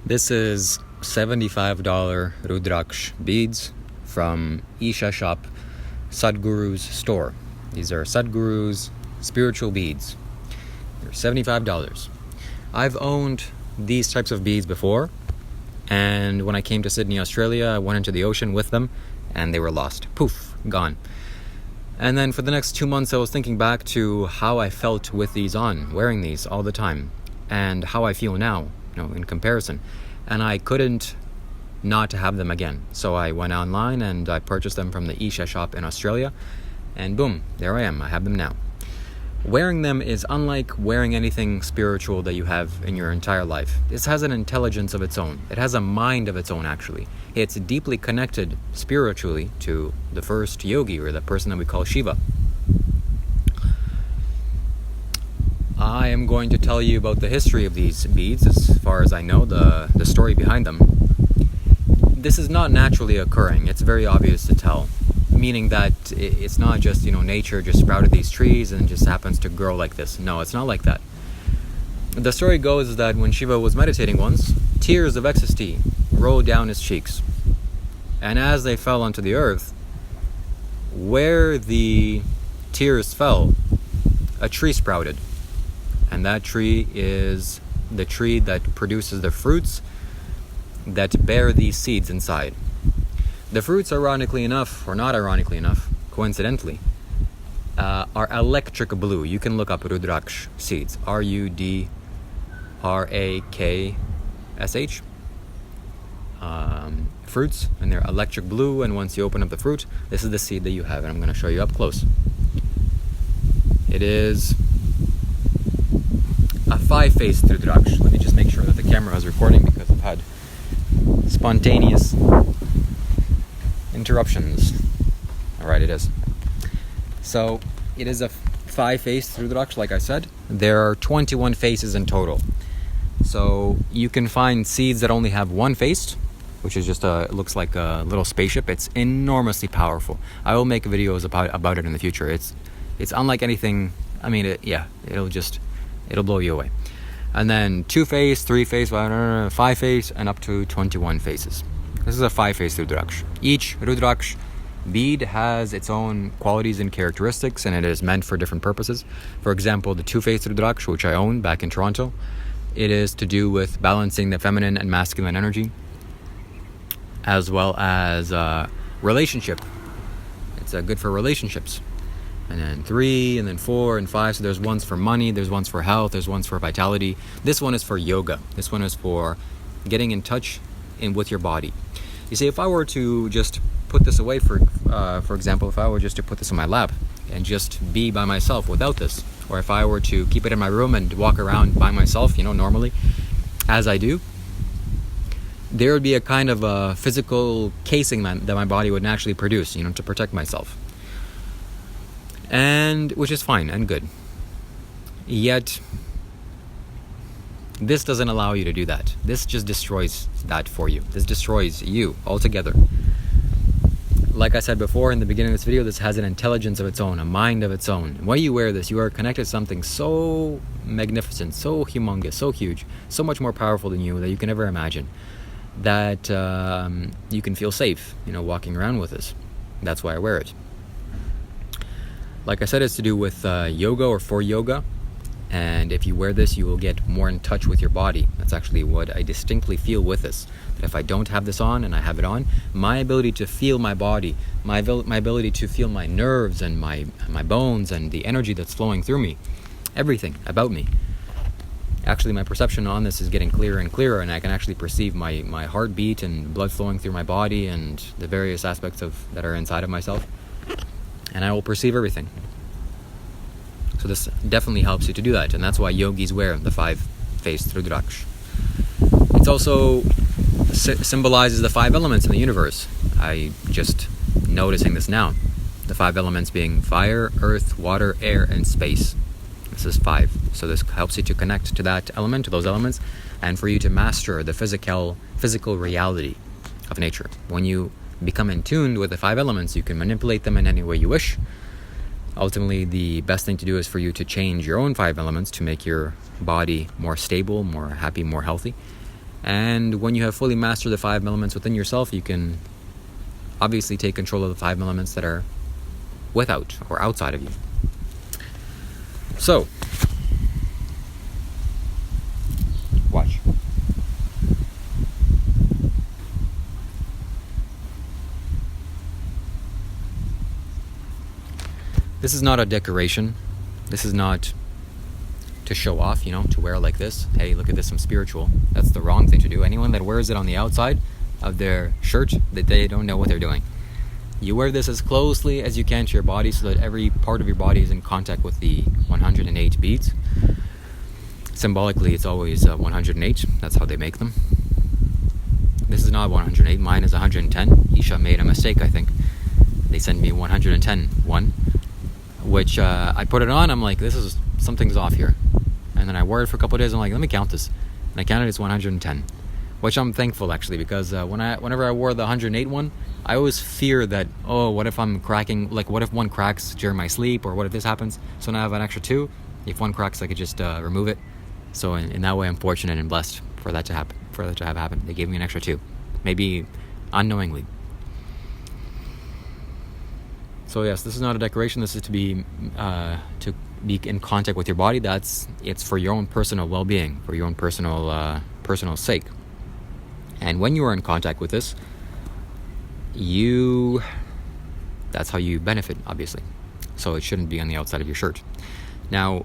This is $75 Rudrakshsha beads from Isha Shop, Sadhguru's store. These are Sadhguru's spiritual beads. They're $75. I've owned these types of beads before, and when I came to Sydney, Australia, I went into the ocean with them, and they were lost. Poof, gone. And then for the next 2 months, I was thinking back to how I felt with these on, wearing these all the time, and how I feel now, in comparison. And I couldn't not have them again. So I went online and I purchased them from the Isha Shop in Australia, and boom, there I am. I have them now. Wearing them is unlike wearing anything spiritual that you have in your entire life. This has an intelligence of its own. It has a mind of its own, actually. It's deeply connected spiritually to the first yogi, or the person that we call Shiva. I am going to tell you about the history of these beads, as far as I know, the story behind them. This is not naturally occurring. It's very obvious to tell. Meaning that it's not just, nature just sprouted these trees and just happens to grow like this. No, it's not like that. The story goes that when Shiva was meditating once, tears of ecstasy rolled down his cheeks. And as they fell onto the earth, where the tears fell, a tree sprouted. And that tree is the tree that produces the fruits that bear these seeds inside. The fruits, ironically enough, or not ironically enough, coincidentally, are electric blue. You can look up Rudrakshsha seeds. Rudraksh. Fruits, and they're electric blue, and once you open up the fruit, this is the seed that you have, and I'm going to show you up close. It is a 5-faced Rudrakshsha. Let me just make sure that the camera is recording, because I've had spontaneous interruptions. Alright, it is. So, it is a 5-faced Rudrakshsha, like I said. There are 21 faces in total. So, you can find seeds that only have one face, which is just it looks like a little spaceship. It's enormously powerful. I will make videos about it in the future. It's unlike anything. It'll blow you away. And then 2-face, 3-face, 5-face, and up to 21 faces. This is a 5-face Rudrakshsha. Each Rudrakshsha bead has its own qualities and characteristics, and it is meant for different purposes. For example, the 2-face Rudrakshsha, which I own back in Toronto, it is to do with balancing the feminine and masculine energy, as well as relationship. It's good for relationships. And then 3, and then 4, and 5. So there's ones for money, there's ones for health, there's ones for vitality. This one is for yoga. This one is for getting in touch with your body. You see, if I were to just put this away, for example, if I were just to put this in my lap and just be by myself without this, or if I were to keep it in my room and walk around by myself, normally, as I do, there would be a kind of a physical casing that my body would naturally produce, to protect myself. And which is fine and good. Yet, this doesn't allow you to do that. This just destroys that for you. This destroys you altogether. Like I said before in the beginning of this video, this has an intelligence of its own, a mind of its own. And when you wear this, you are connected to something so magnificent, so humongous, so huge, so much more powerful than you that you can never imagine, that you can feel safe, walking around with this. That's why I wear it. Like I said, it's to do with yoga, or for yoga. And if you wear this, you will get more in touch with your body. That's actually what I distinctly feel with this. That if I don't have this on and I have it on, my ability to feel my body, my ability to feel my nerves and my bones and the energy that's flowing through me, everything about me. Actually, my perception on this is getting clearer and clearer, and I can actually perceive my heartbeat and blood flowing through my body and the various aspects that are inside of myself. And I will perceive everything. So this definitely helps you to do that, and that's why yogis wear the 5-faced Rudrakshsha. It also symbolizes the 5 elements in the universe. I just noticing this now. The 5 elements being fire, earth, water, air, and space. This is 5. So this helps you to connect to that element, to those elements, and for you to master the physical reality of nature. When you become in tune with the 5 elements, you can manipulate them in any way you wish. Ultimately, the best thing to do is for you to change your own 5 elements to make your body more stable, more happy, more healthy. And when you have fully mastered the 5 elements within yourself, you can obviously take control of the 5 elements that are without or outside of you. So, watch. This is not a decoration. This is not to show off, to wear like this. Hey, look at this, I'm spiritual. That's the wrong thing to do. Anyone that wears it on the outside of their shirt, that they don't know what they're doing. You wear this as closely as you can to your body so that every part of your body is in contact with the 108 beads. Symbolically, it's always 108. That's how they make them. This is not 108. Mine is 110. Isha made a mistake, I think. They sent me 110 one, which I put it on. I'm like, something's off here. And then I wore it for a couple of days. I'm like, let me count this. And I counted it's 110, which I'm thankful actually, because whenever I wore the 108 one, I always fear that, what if I'm cracking, like what if one cracks during my sleep, or what if this happens? So now I have an extra 2. If one cracks, I could just remove it. So in that way, I'm fortunate and blessed for that to happen, have happened. They gave me an extra 2, maybe unknowingly. So yes, this is not a decoration. This is to be in contact with your body. It's for your own personal well-being, for your own personal sake. And when you are in contact with this, that's how you benefit, obviously. So it shouldn't be on the outside of your shirt. Now,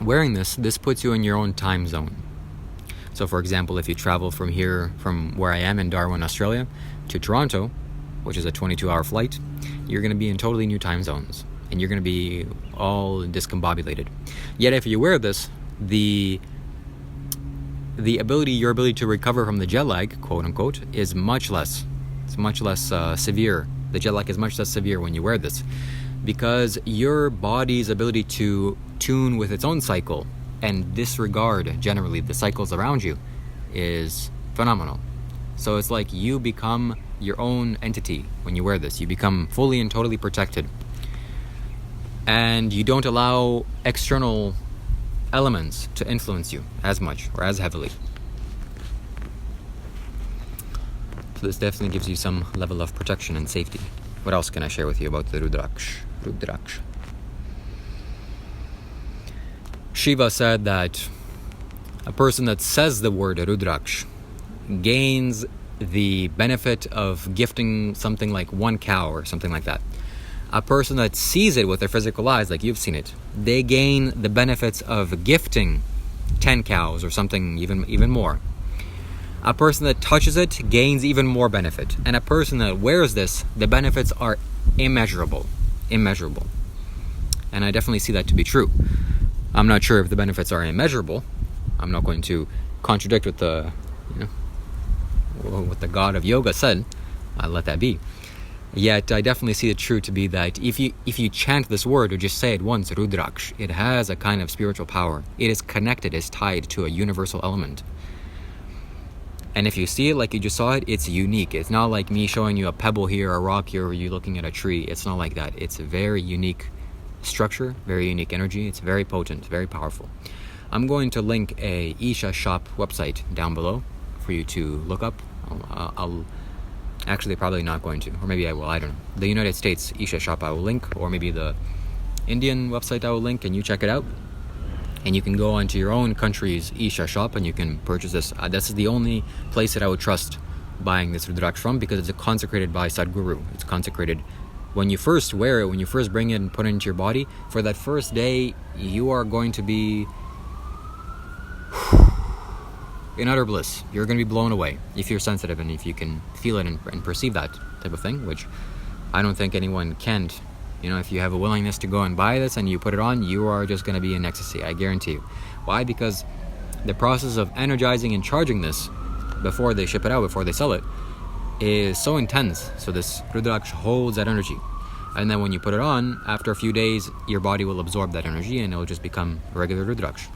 wearing this puts you in your own time zone. So for example, if you travel from where I am in Darwin, Australia, to Toronto, which is a 22-hour flight, you're going to be in totally new time zones, and you're going to be all discombobulated. Yet if you wear this, your ability to recover from the jet lag, quote unquote, is much less. It's much less severe. The jet lag is much less severe when you wear this, because your body's ability to tune with its own cycle and disregard generally the cycles around you is phenomenal. So it's like you become your own entity when you wear this. You become fully and totally protected, and you don't allow external elements to influence you as much or as heavily. So this definitely gives you some level of protection and safety. What else can I share with you about the Rudrakshs? Shiva said that a person that says the word Rudraksh gains the benefit of gifting something like 1 cow or something like that. A person that sees it with their physical eyes, like you've seen it, they gain the benefits of gifting 10 cows or something even more. A person that touches it gains even more benefit. And a person that wears this, the benefits are immeasurable. And I definitely see that to be true. I'm not sure if the benefits are immeasurable. I'm not going to contradict what the god of yoga said. I'll let that be. Yet I definitely see it true to be that if you chant this word or just say it once, Rudraksh, it has a kind of spiritual power. It is connected, it's tied to a universal element. And if you see it like you just saw it, it's unique. It's not like me showing you a pebble here, a rock here, or you looking at a tree. It's not like that. It's a very unique structure, very unique energy. It's very potent, very powerful. I'm going to link a Isha shop website down below for you to look up. I'll actually probably not going to, or maybe I will, I don't know. The United States Isha shop I will link, or maybe the Indian website I will link, and you check it out. And you can go onto your own country's Isha shop and you can purchase this. This is the only place that I would trust buying this Rudraksh from, because it's consecrated by Sadhguru. It's consecrated. When you first wear it, when you first bring it and put it into your body, for that first day, you are going to be in utter bliss. You're going to be blown away if you're sensitive and if you can feel it and perceive that type of thing, which I don't think anyone can. If you have a willingness to go and buy this and you put it on, you are just going to be in ecstasy, I guarantee you. Why? Because the process of energizing and charging this before they ship it out, before they sell it, is so intense. So this Rudraksh holds that energy. And then when you put it on, after a few days, your body will absorb that energy and it will just become a regular Rudraksh.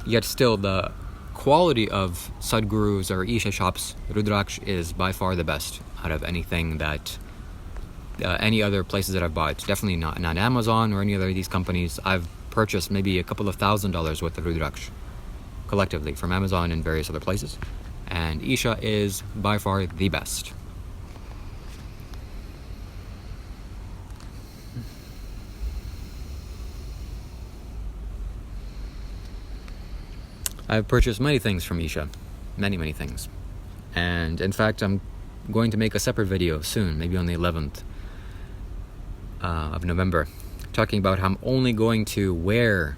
Yet still, the quality of Sadhguru's or Isha shops, Rudraksh is by far the best out of anything that any other places that I've bought. Definitely not Amazon or any other of these companies. I've purchased maybe a couple of $1,000s worth of Rudraksh collectively from Amazon and various other places. And Isha is by far the best. I've purchased many things from Isha. Many things. And in fact, I'm going to make a separate video soon, maybe on the 11th of November, talking about how I'm only going to wear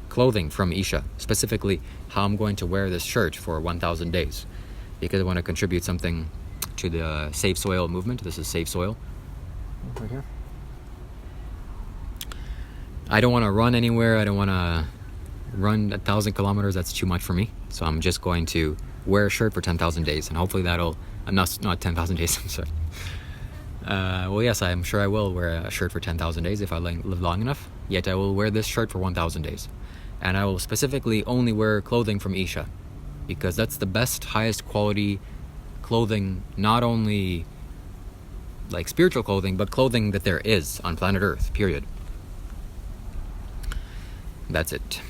clothing from Isha, specifically how I'm going to wear this shirt for 1,000 days, because I want to contribute something to the Save Soil movement. This is Save Soil. Right here. I don't want to run anywhere. I don't want to run 1,000 kilometers. That's too much for me. So I'm just going to wear a shirt for 10,000 days, and hopefully that'll not 10,000 days. I'm sorry. Well, yes, I'm sure I will wear a shirt for 10,000 days if I live long enough. Yet I will wear this shirt for 1,000 days, and I will specifically only wear clothing from Isha, because that's the best, highest quality clothing. Not only like spiritual clothing, but clothing that there is on planet Earth. Period. That's it.